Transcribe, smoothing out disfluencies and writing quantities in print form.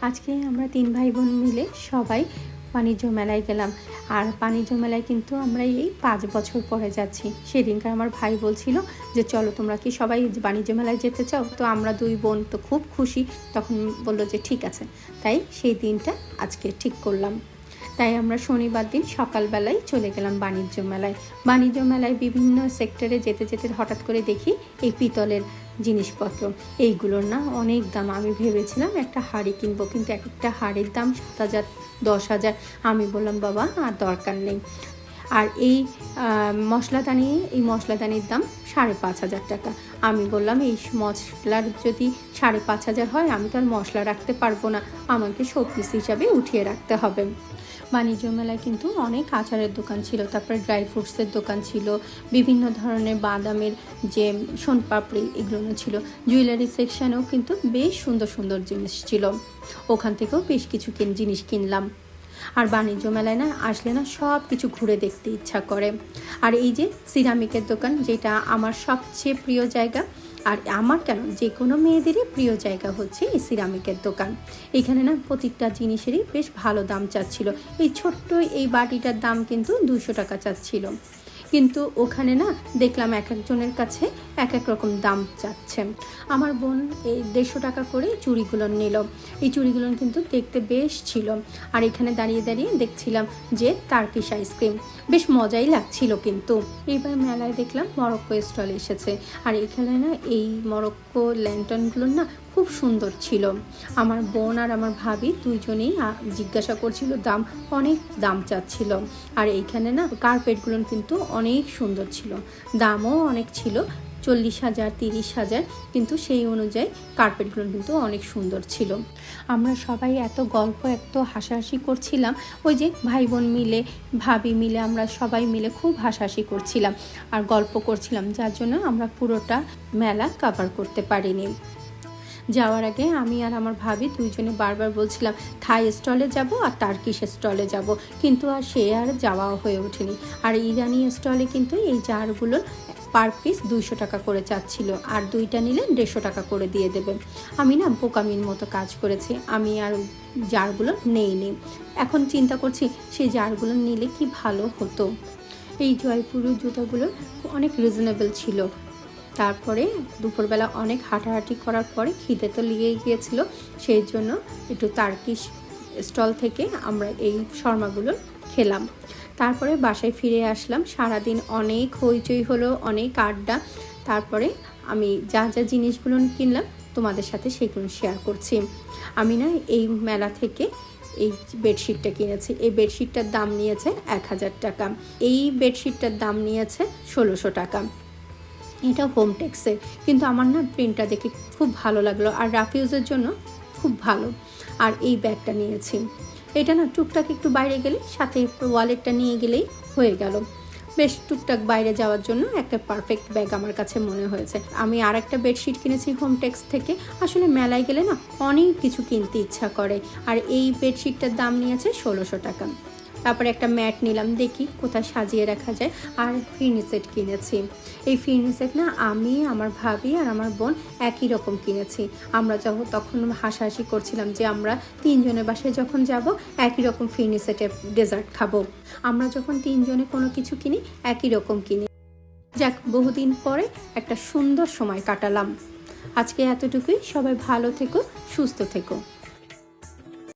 আজকে আমরা 3 ভাই বোন মিলে সবাই বাণিজ্য মেলায় গেলাম। আর বাণিজ্য মেলায় কিন্তু আমরা এই 5 বছর পরে যাচ্ছি। সেদিনকার আমার ভাই বলছিল যে চলো তোমরা কি সবাই বাণিজ্য মেলায় যেতে চাও? তো আমরা 2 বোন তো খুব খুশি, তখন বলল যে ঠিক আছে। তাই সেই দিনটা আজকে ঠিক করলাম। তাই আমরা শনিবার দিন সকালবেলায় চলে গেলাম বাণিজ্য মেলায়। বাণিজ্য মেলায় বিভিন্ন সেক্টরে যেতে যেতে হঠাৎ করে দেখি এই পিতলের জিনিসপত্র, এইগুলোর না অনেক দাম। আমি ভেবেছিলাম একটা হাঁড়ি কিনবো, কিন্তু এক একটা হাঁড়ির দাম 7,000 10,000। আমি বললাম বাবা আর দরকার নেই। আর এই মশলাদানির দাম 5,500 টাকা। আমি বললাম এই মশলার যদি 5,500 হয়, আমি তো আর মশলা রাখতে পারবো না, আমাকে শোপিস হিসাবে উঠিয়ে রাখতে হবে। বাণিজ্য মেলায় কিন্তু অনেক আচারের দোকান ছিল, তারপরে ড্রাই ফ্রুটসের দোকান ছিল, বিভিন্ন ধরনের বাদামের যে সোনপাপড়ি এগুলো ছিল। জুয়েলারি সেকশানেও কিন্তু বেশ সুন্দর সুন্দর জিনিস ছিল, ওখান থেকেও বেশ কিছু জিনিস কিনলাম। আর বাণিজ্য মেলায় না আসলে না সব কিছু ঘুরে দেখতে ইচ্ছা করে। আর এই যে সিরামিকের দোকান, যেটা আমার সবচেয়ে প্রিয় জায়গা, আর আমার কেন যে কোনো মেয়েদেরই প্রিয় জায়গা হচ্ছে এই সিরামিকের দোকান। এখানে না প্রত্যেকটা জিনিসেরই বেশ ভালো দাম চাচ্ছিল। এই ছোট্ট এই বাটিটার দাম কিন্তু 200 টাকা চাচ্ছিল, কিন্তু ওখানে না দেখলাম এক একজনের কাছে এক এক রকম দাম চাচ্ছে। আমার বোন এই 150 টাকা করে চুড়িগুলো নিল। এই চুড়িগুলো কিন্তু দেখতে বেশ ছিল। আর এখানে দাঁড়িয়ে দাঁড়িয়ে দেখছিলাম যে টার্কিশ আইসক্রিম, বেশ মজাই লাগছিল। কিন্তু এইবার মেলায় দেখলাম মরক্কো স্টল এসেছে। আর এখানে না এই মরক্কো ল্যান্টার্নগুলো না খুব সুন্দর ছিল। আমার বোন আর আমার ভাবি দুইজনেই জিজ্ঞাসা করছিল দাম, অনেক দাম চাচ্ছিল। আর এইখানে না কার্পেটগুলো কিন্তু অনেক সুন্দর ছিল, দামও অনেক ছিল, 40,000 30,000, কিন্তু সেই অনুযায়ী কার্পেটগুলো কিন্তু অনেক সুন্দর ছিল। আমরা সবাই এত গল্প এত হাসাহাসি করছিলাম, ওই যে ভাই বোন মিলে ভাবি মিলে আমরা সবাই মিলে খুব হাসাহাসি করছিলাম আর গল্প করছিলাম, যার জন্য আমরা পুরোটা মেলা কভার করতে পারিনি। যাওয়ার আগে আমি আর আমার ভাবি দুইজনে বারবার বলছিলাম থাই স্টলে যাব আর টার্কিশ স্টলে যাব, কিন্তু আর সে আর যাওয়া হয়ে ওঠেনি। আর ইরানি স্টলে কিন্তু এই জারগুলোর পার পিস 200 টাকা করে চাচ্ছিল, আর 2টা নিলে 150 টাকা করে দিয়ে দেবে। আমি না বোকামির মতো কাজ করেছি, আমি আর জারগুলো নেইনি। এখন চিন্তা করছি সেই জারগুলো নিলে কি ভালো হতো। এই জয়পুরের জুতাগুলো অনেক রিজনেবল ছিল। তারপরে দুপুরবেলা অনেক হাঁটাহাঁটি করার পরে খিদে তো লেগেই গিয়েছিল, সেই জন্য একটু টার্কিশ স্টল থেকে আমরা এই শর্মাগুলো খেলাম। তারপরে বাসায় ফিরে আসলাম। সারাদিন অনেক হইচই হলো, অনেক আড্ডা। তারপরে আমি যা যা জিনিসগুলো কিনলাম তোমাদের সাথে সেগুলো শেয়ার করছি। আমি না এই মেলা থেকে এই বেডশিটটা কিনেছি। এই বেডশিটটার দাম নিয়েছে 1,000 টাকা। এই বেডশিটটার দাম নিয়েছে 1,600 টাকা। এটা হোম টেক্সের, কিন্তু আমার না প্রিন্টটা দেখে খুব ভালো লাগলো, আর রাফিউজের জন্য খুব ভালো। আর এই ব্যাগটা নিয়েছি, এটা না টুকটাক একটু বাইরে গেলে সাথে ওয়ালেটটা নিয়ে গেলেই হয়ে গেল। বেশ টুকটাক বাইরে যাওয়ার জন্য একটা পারফেক্ট ব্যাগ আমার কাছে মনে হয়েছে। আমি আর একটা বেডশিট কিনেছি হোম টেক্স থেকে। আসলে মেলায় গেলে না অনেক কিছু কিনতে ইচ্ছা করে, আর এই বেডশিটটার দাম নিয়েছে 1,600 টাকা। তারপরে একটা ম্যাট নিলাম, দেখি কোথায় সাজিয়ে রাখা যায়। আর ফিরনি সেট কিনেছি। এই ফিরনি সেট না আমি, আমার ভাবি আর আমার বোন একই রকম কিনেছি। আমরা তখন হাসাহাসি করছিলাম যে আমরা 3 জনের বাসায় যখন যাব একই রকম ফিরনি সেটে ডেজার্ট খাবো। আমরা যখন 3 জনে কোনো কিছু কিনি একই রকম কিনি। যাক, বহুদিন পরে একটা সুন্দর সময় কাটালাম। আজকে এতটুকুই। সবাই ভালো থেকো, সুস্থ থেকো।